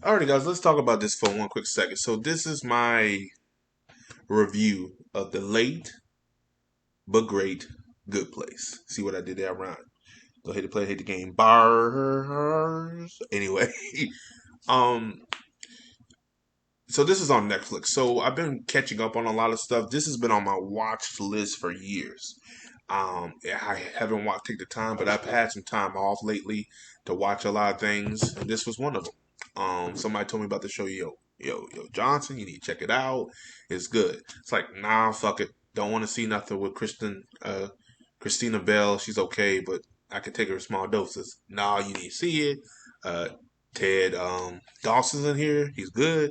Alrighty, guys, let's talk about this for one quick second. So, this is my review of the late but great Good Place. See what I did there, Ryan? Go ahead and play, hit the game. Bars. Anyway, um, so this is on Netflix. So I've been catching up on a lot of stuff. This has been on my watch list for years. I haven't take the time, but I've had some time off lately to watch a lot of things, and this was one of them. Somebody told me about the show, yo, Johnson. You need to check it out. It's good. It's like, nah, fuck it. Don't want to see nothing with Christina Bell. She's okay, but I could take her in small doses. Nah, you need to see it. Uh, Ted Dawson's in here. He's good.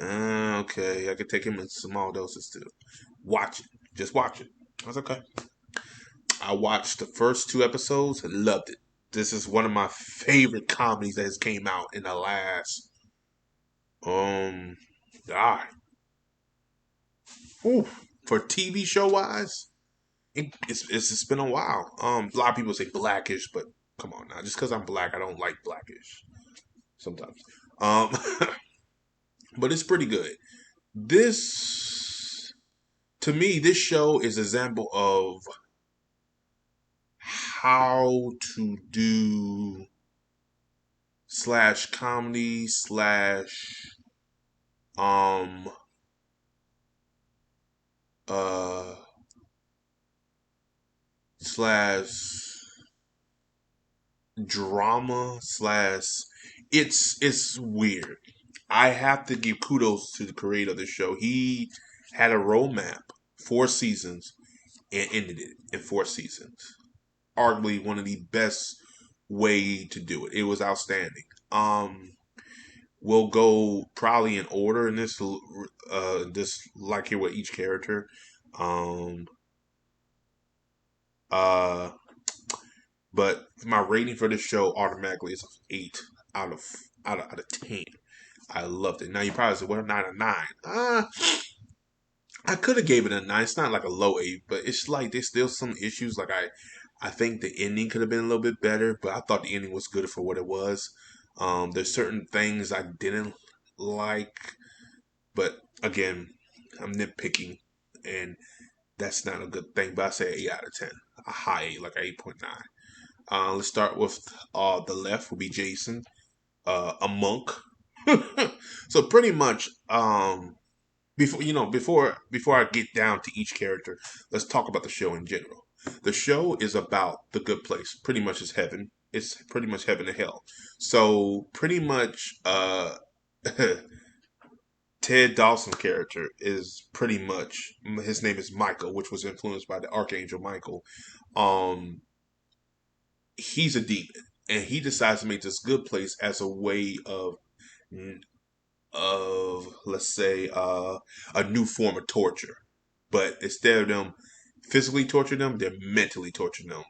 Okay, I could take him in small doses too. Watch it. Just watch it. I was okay. I watched the first two episodes and loved it. This is one of my favorite comedies that has came out in the last um ah whew, for TV show wise. It's just been a while. A lot of people say Blackish, but come on now, just because I'm black, I don't like Blackish sometimes. Um, but it's pretty good. This to me, this show is an example of how to do slash comedy slash um uh slash drama slash it's weird. I have to give kudos to the creator of the show. He had a roadmap, 4 seasons, and ended it in 4 seasons. Arguably one of the best way to do it. It was outstanding. We'll go probably in order in this like here with each character. Um, uh, but my rating for this show automatically is 8 out of 10. I loved it. Now you probably say, "Well, 9 out of 9." I could have gave it a 9. It's not like a low 8, but it's like there's still some issues. Like I think the ending could have been a little bit better, but I thought the ending was good for what it was. There's certain things I didn't like, but again, I'm nitpicking, and that's not a good thing. But I say 8 out of 10, a high 8, like 8.9. Let's start with the left will be Jason, a monk. So pretty much, before I get down to each character, let's talk about the show in general. The show is about the good place. Pretty much is heaven. It's pretty much heaven and hell. So pretty much, Ted Dawson character is pretty much his name is Michael, which was influenced by the Archangel Michael. Um, he's a demon, and he decides to make this good place as a way of let's say a new form of torture. But instead of them physically torturing them, they're mentally torturing them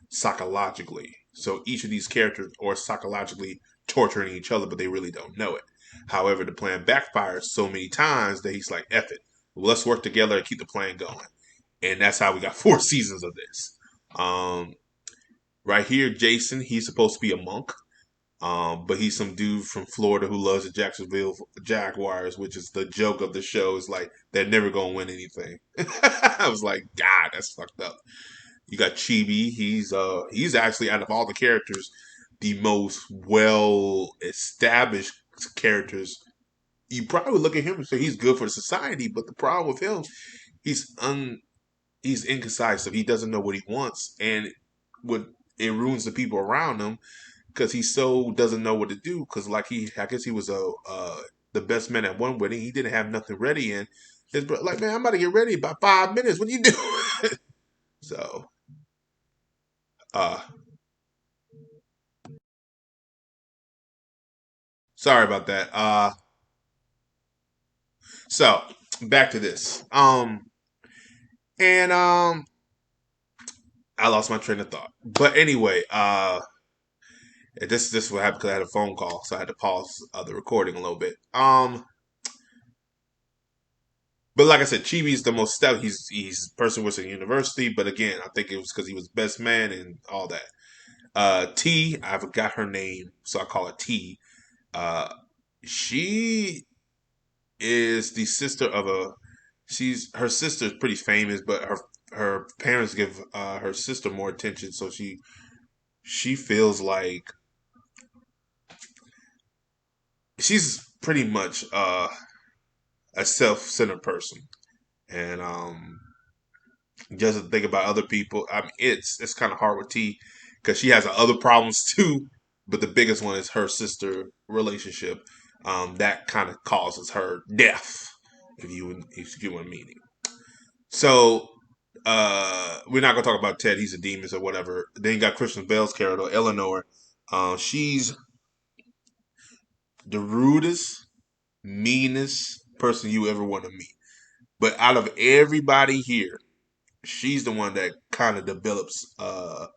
psychologically. So each of these characters are psychologically torturing each other, but they really don't know it. However, the plan backfires so many times that he's like, F it. Well, let's work together and keep the plan going. And that's how we got 4 seasons of this. Um, right here, Jason, he's supposed to be a monk. But he's some dude from Florida who loves the Jacksonville Jaguars, which is the joke of the show. Is like they're never gonna win anything. I was like, God, that's fucked up. You got Chibi. He's actually out of all the characters, the most well established characters. You probably look at him and say he's good for the society, but the problem with him, he's un he's incisive. He doesn't know what he wants, and what it ruins the people around him because he so doesn't know what to do. Because like I guess he was the best man at one wedding. He didn't have nothing ready, and his brother like, man, I'm about to get ready about 5 minutes. What are you doing? So, uh, sorry about that. So back to this. And I lost my train of thought. But anyway, this what happened because I had a phone call, so I had to pause the recording a little bit. But like I said, Chibi's the most stout. He's a person was in university, but again, I think it was because he was best man and all that. T, I forgot her name, so I call it T. Uh, She is the sister of a. Her sister is pretty famous, but her parents give her sister more attention, so she feels like she's pretty much a self-centered person, and doesn't think about other people. I mean, it's kind of hard with T because she has other problems too, but the biggest one is her sister relationship. That kind of causes her death, if you want meaning. So we're not gonna talk about Ted. He's a demon or whatever. Then you got Christian Bale's character, Eleanor. She's the rudest, meanest person you ever want to meet. But out of everybody here, she's the one that kind of develops a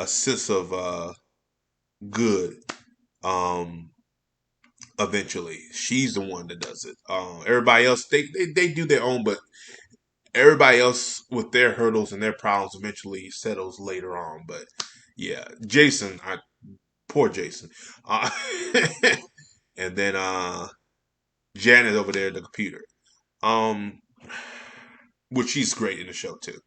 sense of good. Um, Eventually, she's the one that does it. Everybody else, they do their own, but everybody else with their hurdles and their problems eventually settles later on. But yeah, Jason, poor Jason, uh, and then Janet over there at the computer. Um, which she's great in the show too.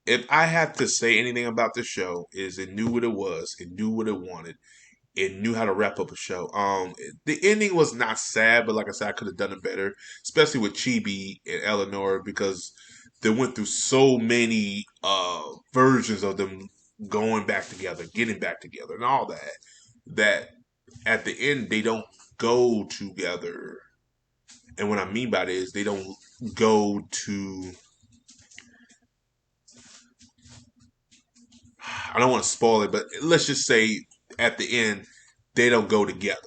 If I have to say anything about the show, is it knew what it was, it knew what it wanted, it knew how to wrap up a show. The ending was not sad, but like I said, I could have done it better, especially with Chibi and Eleanor because they went through so many versions of them going back together, getting back together, and all that. That at the end they don't go together, and what I mean by that is they don't go to. I don't want to spoil it, but let's just say at the end they don't go together.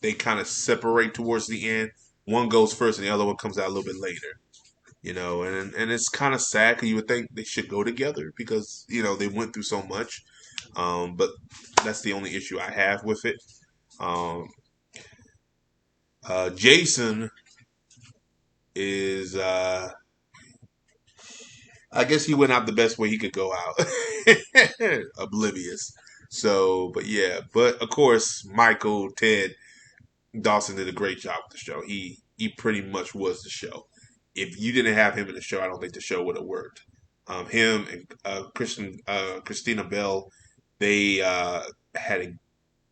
They kind of separate towards the end. One goes first, and the other one comes out a little bit later. And it's kind of sad because you would think they should go together because they went through so much. But that's the only issue I have with it. Um, Jason is, I guess he went out the best way he could go out, oblivious. So, but yeah, but of course, Michael, Ted, Dawson did a great job with the show. He pretty much was the show. If you didn't have him in the show, I don't think the show would have worked. Him and Christina Bell, they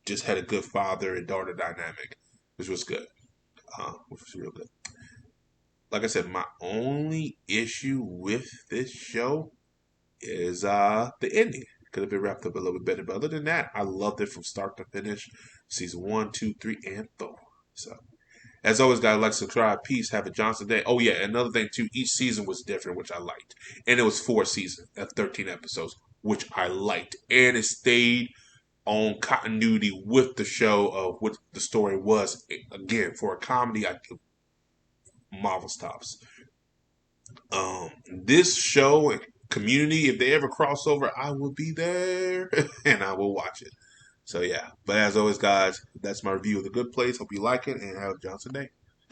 just had a good father and daughter dynamic, which was good, which was real good. Like I said, my only issue with this show is the ending. Could have been wrapped up a little bit better, but other than that, I loved it from start to finish. Season 1, 2, 3, and 4. So, as always, guys, like, subscribe, peace, have a Johnson day. Oh yeah, another thing too, each season was different, which I liked, and it was 4 seasons, 13 episodes, which I liked, and it stayed on continuity with the show of what the story was. Again, for a comedy, I give Marvel stops. This show and Community, if they ever cross over, I will be there and I will watch it. So yeah, but as always, guys, that's my review of The Good Place. Hope you like it and have a Johnson day.